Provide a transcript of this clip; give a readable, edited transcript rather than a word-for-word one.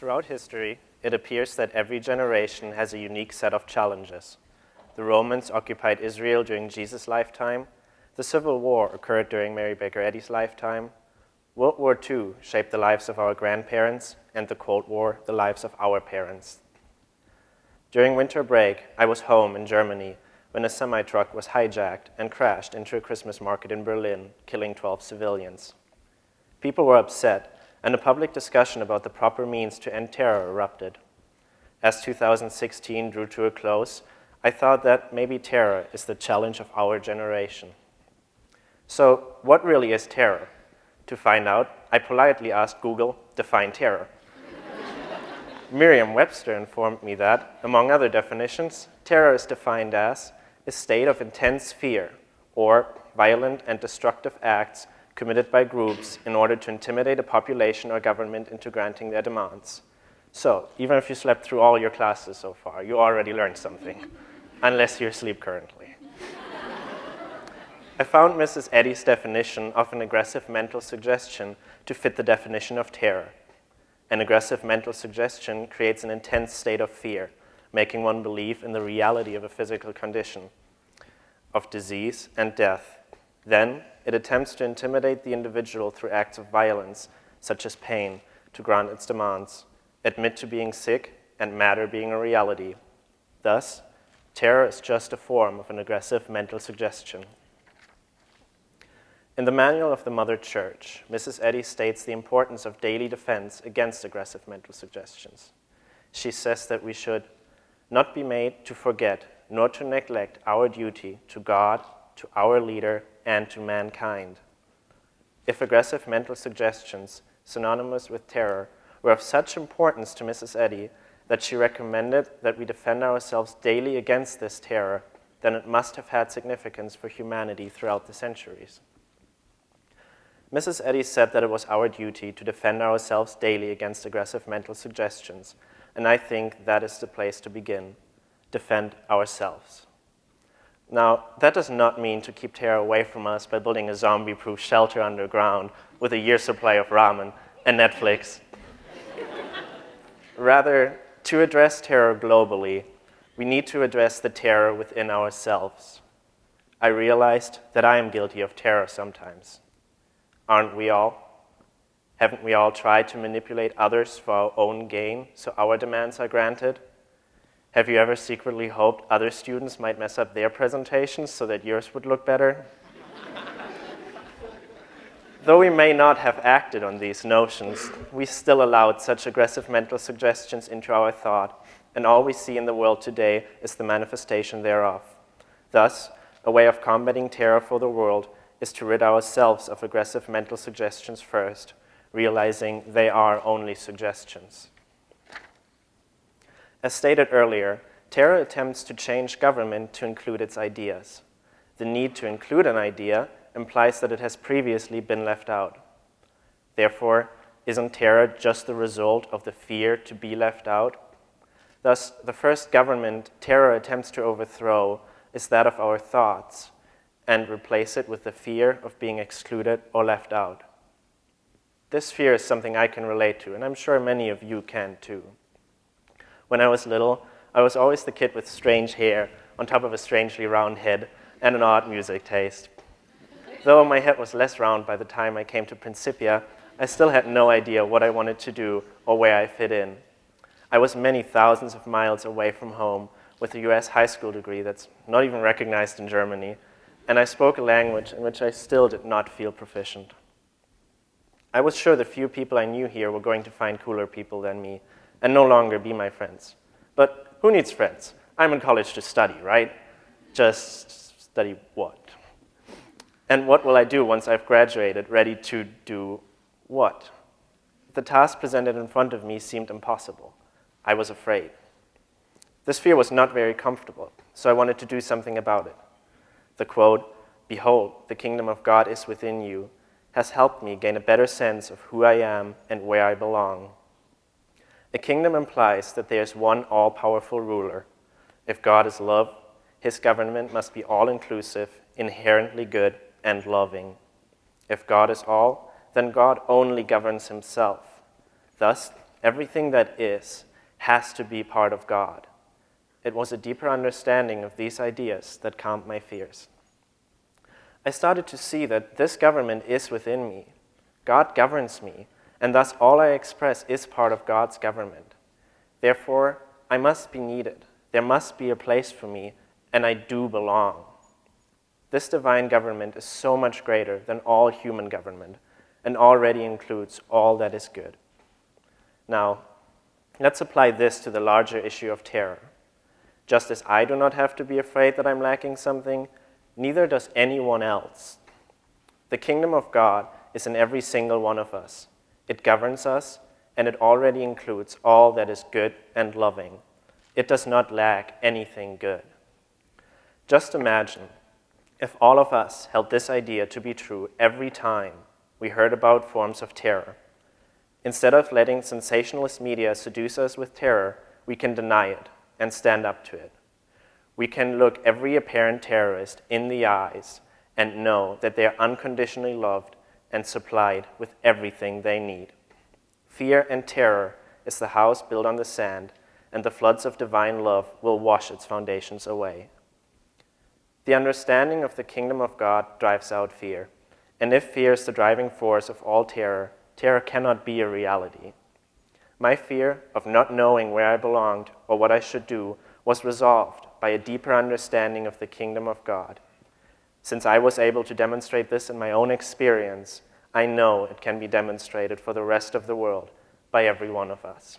Throughout history, it appears that every generation has a unique set of challenges. The Romans occupied Israel during Jesus' lifetime. The Civil War occurred during Mary Baker Eddy's lifetime. World War II shaped the lives of our grandparents, and the Cold War the lives of our parents. During winter break, I was home in Germany when a semi-truck was hijacked and crashed into a Christmas market in Berlin, killing 12 civilians. People were upset, and a public discussion about the proper means to end terror erupted. As 2016 drew to a close, I thought that maybe terror is the challenge of our generation. So, what really is terror? To find out, I politely asked Google, define terror. Merriam-Webster informed me that, among other definitions, terror is defined as a state of intense fear or violent and destructive acts committed by groups in order to intimidate a population or government into granting their demands. So, even if you slept through all your classes so far, you already learned something, unless you're asleep currently. I found Mrs. Eddy's definition of an aggressive mental suggestion to fit the definition of terror. An aggressive mental suggestion creates an intense state of fear, making one believe in the reality of a physical condition, of disease and death. Then, it attempts to intimidate the individual through acts of violence, such as pain, to grant its demands, admit to being sick, and matter being a reality. Thus, terror is just a form of an aggressive mental suggestion. In the Manual of the Mother Church, Mrs. Eddy states the importance of daily defense against aggressive mental suggestions. She says that we should not be made to forget nor to neglect our duty to God, to our leader, and to mankind. If aggressive mental suggestions, synonymous with terror, were of such importance to Mrs. Eddy that she recommended that we defend ourselves daily against this terror, then it must have had significance for humanity throughout the centuries. Mrs. Eddy said that it was our duty to defend ourselves daily against aggressive mental suggestions, and I think that is the place to begin. Defend ourselves. Now, that does not mean to keep terror away from us by building a zombie-proof shelter underground with a year's supply of ramen and Netflix. Rather, to address terror globally, we need to address the terror within ourselves. I realized that I am guilty of terror sometimes. Aren't we all? Haven't we all tried to manipulate others for our own gain so our demands are granted? Have you ever secretly hoped other students might mess up their presentations so that yours would look better? Though we may not have acted on these notions, we still allowed such aggressive mental suggestions into our thought, and all we see in the world today is the manifestation thereof. Thus, a way of combating terror for the world is to rid ourselves of aggressive mental suggestions first, realizing they are only suggestions. As stated earlier, terror attempts to change government to include its ideas. The need to include an idea implies that it has previously been left out. Therefore, isn't terror just the result of the fear to be left out? Thus, the first government terror attempts to overthrow is that of our thoughts, and replace it with the fear of being excluded or left out. This fear is something I can relate to, and I'm sure many of you can too. When I was little, I was always the kid with strange hair on top of a strangely round head and an odd music taste. Though my head was less round by the time I came to Principia, I still had no idea what I wanted to do or where I fit in. I was many thousands of miles away from home with a US high school degree that's not even recognized in Germany, and I spoke a language in which I still did not feel proficient. I was sure the few people I knew here were going to find cooler people than me and no longer be my friends. But who needs friends? I'm in college to study, right? Just study what? And what will I do once I've graduated, ready to do what? The task presented in front of me seemed impossible. I was afraid. This fear was not very comfortable, so I wanted to do something about it. The quote, "Behold, the kingdom of God is within you," has helped me gain a better sense of who I am and where I belong. A kingdom implies that there is one all-powerful ruler. If God is love, his government must be all-inclusive, inherently good, and loving. If God is all, then God only governs himself. Thus, everything that is has to be part of God. It was a deeper understanding of these ideas that calmed my fears. I started to see that this government is within me. God governs me, and thus all I express is part of God's government. Therefore, I must be needed. There must be a place for me, and I do belong. This divine government is so much greater than all human government and already includes all that is good. Now, let's apply this to the larger issue of terror. Just as I do not have to be afraid that I'm lacking something, neither does anyone else. The kingdom of God is in every single one of us. It governs us, and it already includes all that is good and loving. It does not lack anything good. Just imagine if all of us held this idea to be true every time we heard about forms of terror. Instead of letting sensationalist media seduce us with terror, we can deny it and stand up to it. We can look every apparent terrorist in the eyes and know that they are unconditionally loved and supplied with everything they need. Fear and terror is the house built on the sand, and the floods of divine love will wash its foundations away. The understanding of the kingdom of God drives out fear, and if fear is the driving force of all terror, terror cannot be a reality. My fear of not knowing where I belonged or what I should do was resolved by a deeper understanding of the kingdom of God. Since I was able to demonstrate this in my own experience, I know it can be demonstrated for the rest of the world by every one of us.